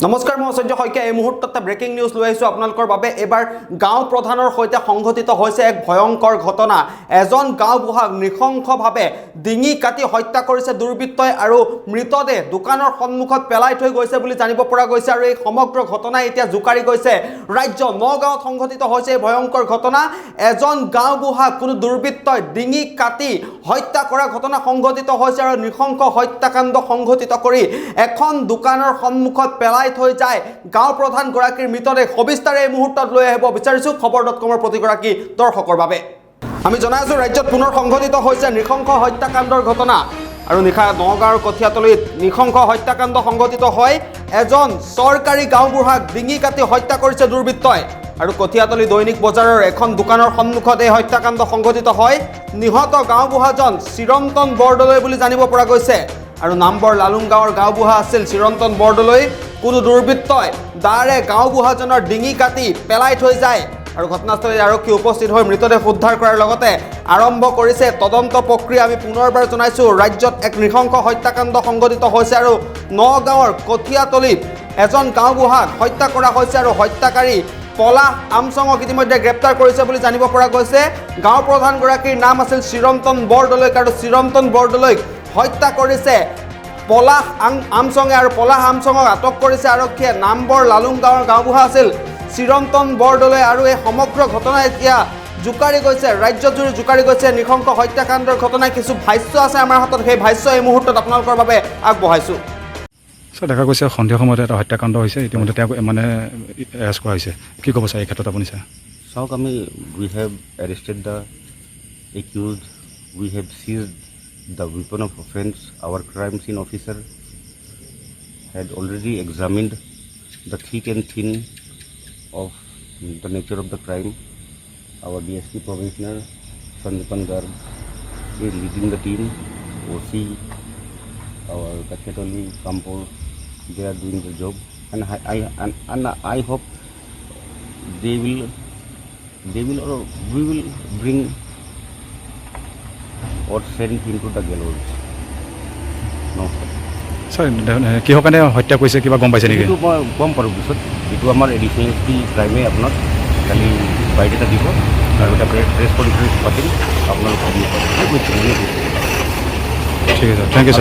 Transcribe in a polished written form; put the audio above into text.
নমস্কাৰ মই সঞ্জয় শইকীয়া এই মুহূৰ্তত ব্ৰেকিং নিউজ লৈ আহিছোঁ আপোনালোকৰ বাবে। এবাৰ গাঁও প্ৰধানৰ সৈতে সংঘটিত হৈছে এক ভয়ংকৰ ঘটনা। এজন গাঁওবুঢ়াক নৃশংসভাৱে ডিঙি কাটি হত্যা কৰিছে দুৰ্বৃত্তই আৰু মৃতদেহ দোকানৰ সন্মুখত পেলাই থৈ গৈছে বুলি জানিব পৰা গৈছে। আৰু এই সমগ্ৰ ঘটনাই এতিয়া জোকাৰি গৈছে ৰাজ্য নগাঁৱত সংঘটিত হৈছে এই ভয়ংকৰ ঘটনা। এজন গাঁওবুঢ়াক কোনো দুৰ্বৃত্তই ডিঙি কাটি হত্যা কৰা ঘটনা সংঘটিত হৈছে আৰু নৃশংস হত্যাকাণ্ড সংঘটিত কৰি এখন দোকানৰ সন্মুখত পেলাই থৈ যায় গাঁও প্ৰধান গৰাকীৰ মৃতদেহ। সবিস্তাৰে এই মুহূৰ্তত লৈ আহিব বিচাৰিছোঁ খবৰ.com প্ৰতিগৰাকী দৰ্শকৰ বাবে। আমি জনাই আছোঁ ৰাজ্যত পুনৰ সংঘটিত হৈছে নৃশংস হত্যাকাণ্ডৰ ঘটনা। আৰু নিশা নগাঁৱৰ কঠীয়াতলীত নৃশংস হত্যাকাণ্ড সংঘটিত হয়। এজন চৰকাৰী গাঁওবুঢ়াক ডিঙি কাটি হত্যা কৰিছে দুৰ্বৃত্তই। আৰু কঠীয়াতলী দৈনিক বজাৰৰ এখন দোকানৰ সন্মুখত এই হত্যাকাণ্ড সংঘটিত হয়। নিহত গাঁওবুঢ়াজন চিৰন্তন বৰদলৈ বুলি জানিব পৰা গৈছে। আৰু নামবৰ লালুং গাঁৱৰ গাঁওবুঢ়া আছিল চিৰন্তন বৰদলৈ। কোনো দুৰ্বৃত্তই দাৰে গাঁওবুঢ়াজনৰ ডিঙি কাটি পেলাই থৈ যায় আৰু ঘটনাস্থলীত আৰক্ষী উপস্থিত হৈ মৃতদেহ উদ্ধাৰ কৰাৰ লগতে আৰম্ভ কৰিছে তদন্ত প্ৰক্ৰিয়া। আমি পুনৰবাৰ জনাইছোঁ ৰাজ্যত এক নৃশংস হত্যাকাণ্ড সংঘটিত হৈছে আৰু নগাঁৱৰ কঠীয়াতলীত এজন গাঁওবুঢ়াক হত্যা কৰা হৈছে আৰু হত্যাকাৰী পলাশ আমচঙক ইতিমধ্যে গ্ৰেপ্তাৰ কৰিছে বুলি জানিব পৰা গৈছে। গাঁও প্ৰধানগৰাকীৰ নাম আছিল চিৰন্তন বৰদলৈ আৰু চিৰন্তন বৰদলৈক হত্যা কৰিছে পলাশ আমচঙে আৰু পলাশ আমচঙক আটক কৰিছে আৰক্ষীয়ে। নামবৰ লালুং গাঁৱৰ গাঁওবুঢ়া আছিল চিৰন্তন বৰদলৈ আৰু এই সমগ্ৰ ঘটনা এতিয়া জোকাৰি গৈছে ৰাজ্যজুৰি জোকাৰি গৈছে নৃশংস হত্যাকাণ্ডৰ ঘটনাই। কিছু ভাষ্য আছে আমাৰ হাতত, সেই ভাষ্য এই মুহূৰ্তত আপোনালোকৰ বাবে আগবঢ়াইছোঁ। দেখা গৈছে সন্ধিয়া সময়ত এটা হত্যাকাণ্ড হৈছে, ইতিমধ্যে তেওঁক মানে এৰেষ্ট কৰা হৈছে। কি ক'ব ছাৰ এই ক্ষেত্ৰত আপুনি? ছাৰ চাওক, we have arrested the accused, we have seized the weapon of offense. Our crime scene officer had already examined the thick and thin of the nature of the crime. Our DSP Provisioner Sandipan Garg is leading the team. OC, our Kachetoli, Kampur, they are doing the job, and I hope they will or we will bring or send him to the gallows. No, sir কিহৰ কাৰণে হত্যা কৰিছে কিবা গম পাইছে নেকি? এইটো মই গম পাৰোঁ পিছত। এইটো আমাৰ এডিশ্যনেল ক্ৰাইমে আপোনাক কালি বাইট এটা দিব আৰু এটা প্ৰেছ কনফাৰেন্স পাতিম আপোনালোকক। ঠিক আছে, থেংক ইউ ছাৰ।